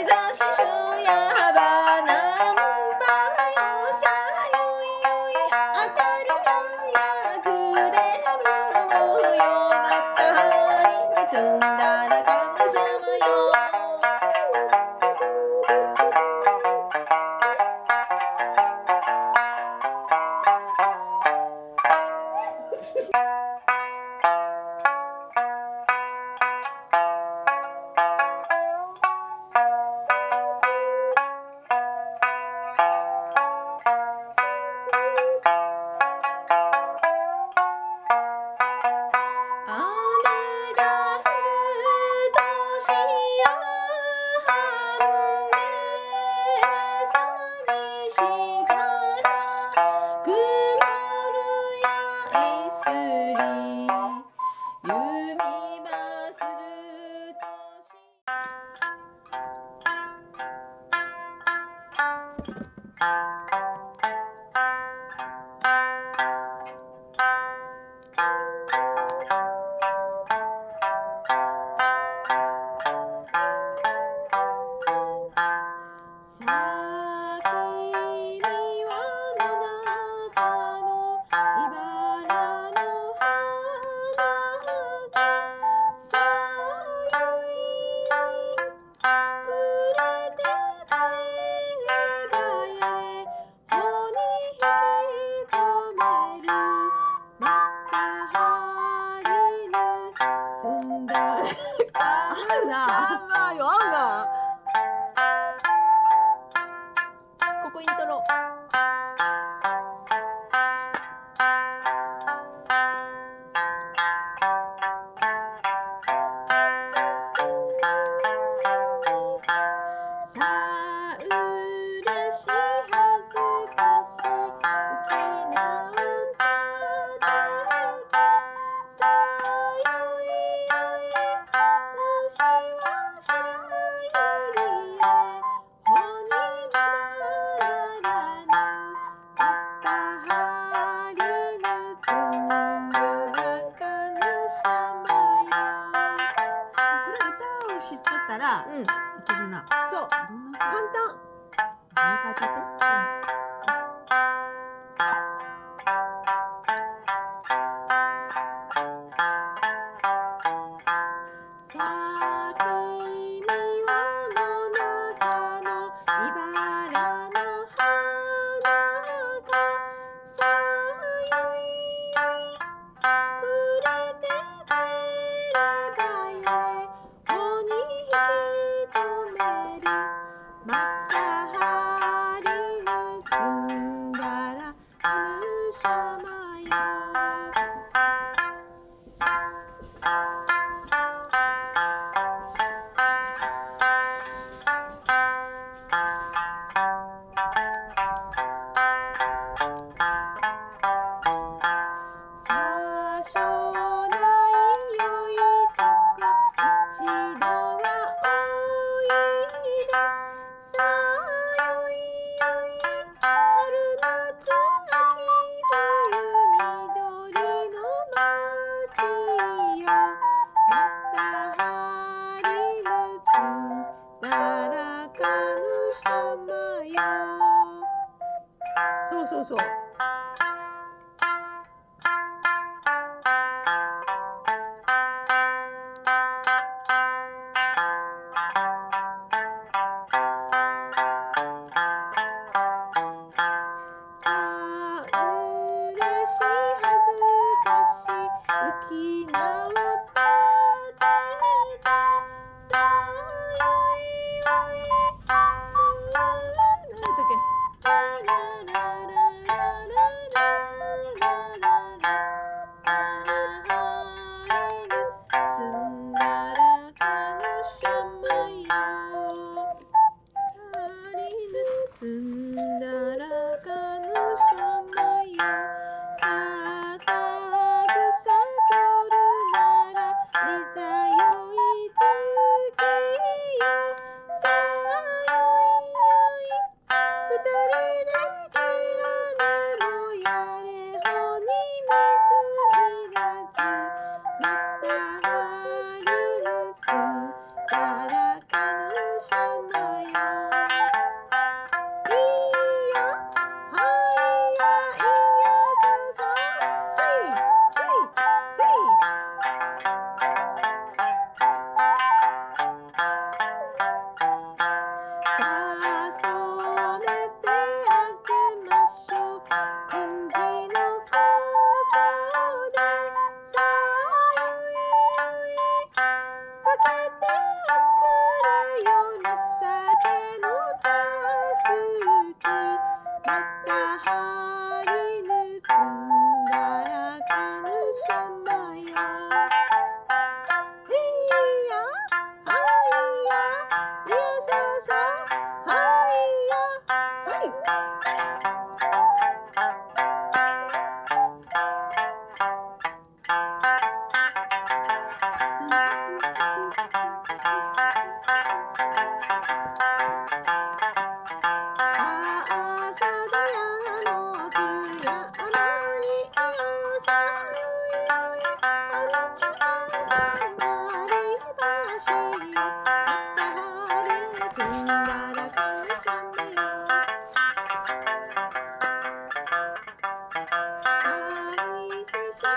ざししゅやばなんばよさうな。合うな。ここイントロ。さあ嬉しい恥ずかしい浮き名をたたてさあよいよい主は白百合へほにままならぬかったはりぬつんぶらかぬしゃまよ。これ歌を知っちゃったら、いけるな。そうどんな簡単。もう一回歌って。さあ君は野中の茨の花かさあよいよいくれてくればよれほに引き止めるまたはりぬつんだらかぬしゃまよ。さあ将来よいとこ一度はおいでさあよいよい春夏秋冬緑の街よまたはりぬつんだらかぬしゃまよ。そうそうそう。さあ嬉しい恥ずかしい浮き名をたててさあよいよいなんだっけラララララララララつんだらかぬしゃまよ。つんだらかぬしゃまよ。さあたくさ取るならいざよいつけよ。さあよいよい二人で気がねもやれほに水いらずまたはりぬつんだらかぬしゃまよ。いやはいやいやささせいせいせいさあ染めてあげましょう金地の小袖さあよいよいかけておくれよ情けのたすきまたはりぬつんだらかぬしゃまよ。いやはいやいやささはいやはい。さあさどやの木山にいよさよいよいあんちゅなさまりばしまたはりぬつんだらかぬしゃまよ。あいせしか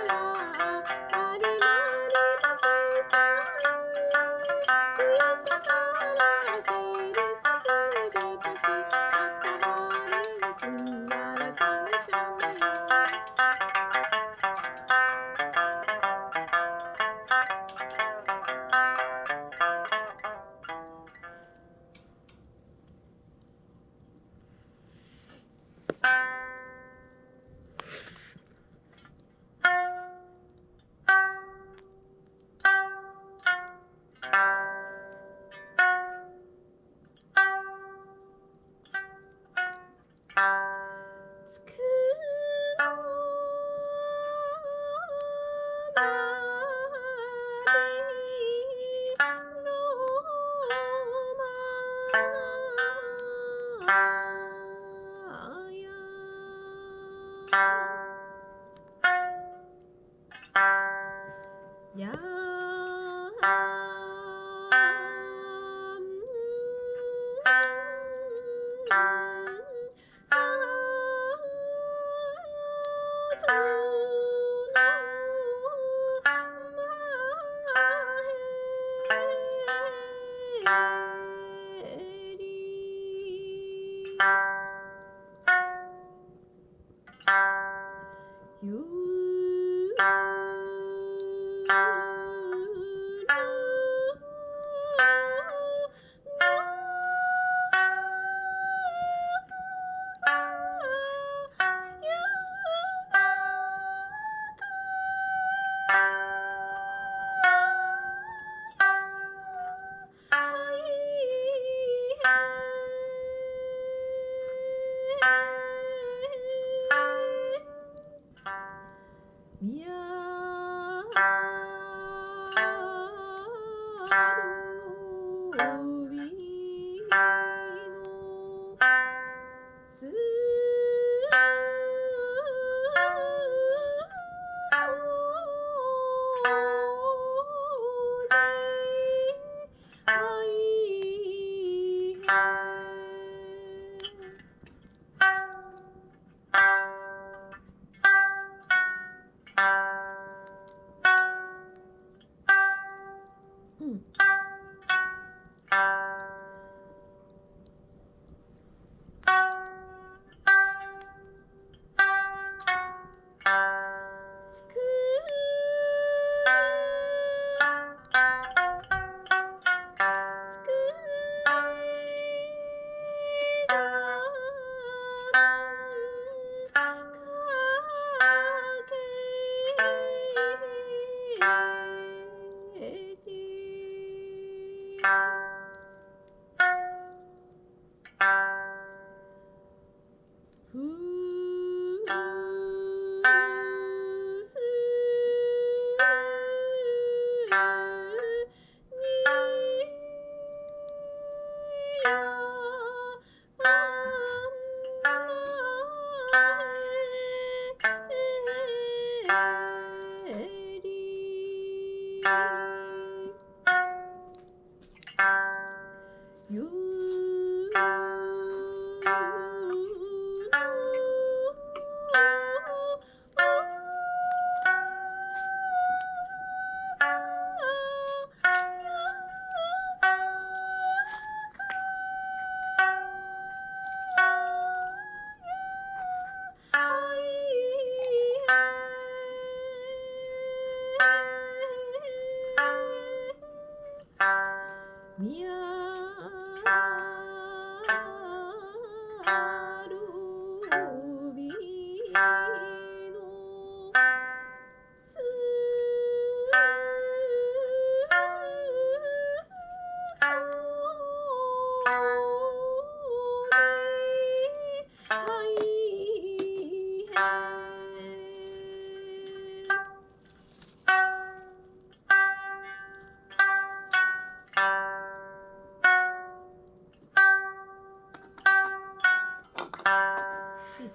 らまりまりばしさよいよいふやさからしりさすりばしまたはりぬつんだらかぬしゃまよ。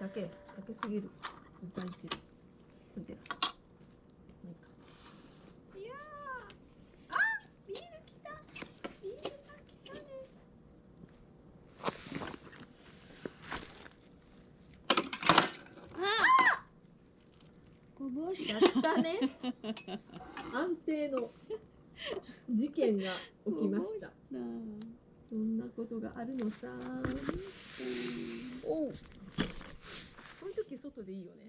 竹すぎる。歌いてる。見てる。いやー、あ、ビール来た。ビールが来たね。あ、こぼしやったね。安定の事件が起きました。そんなことがあるのさ。おう。こういう時外でいいよね。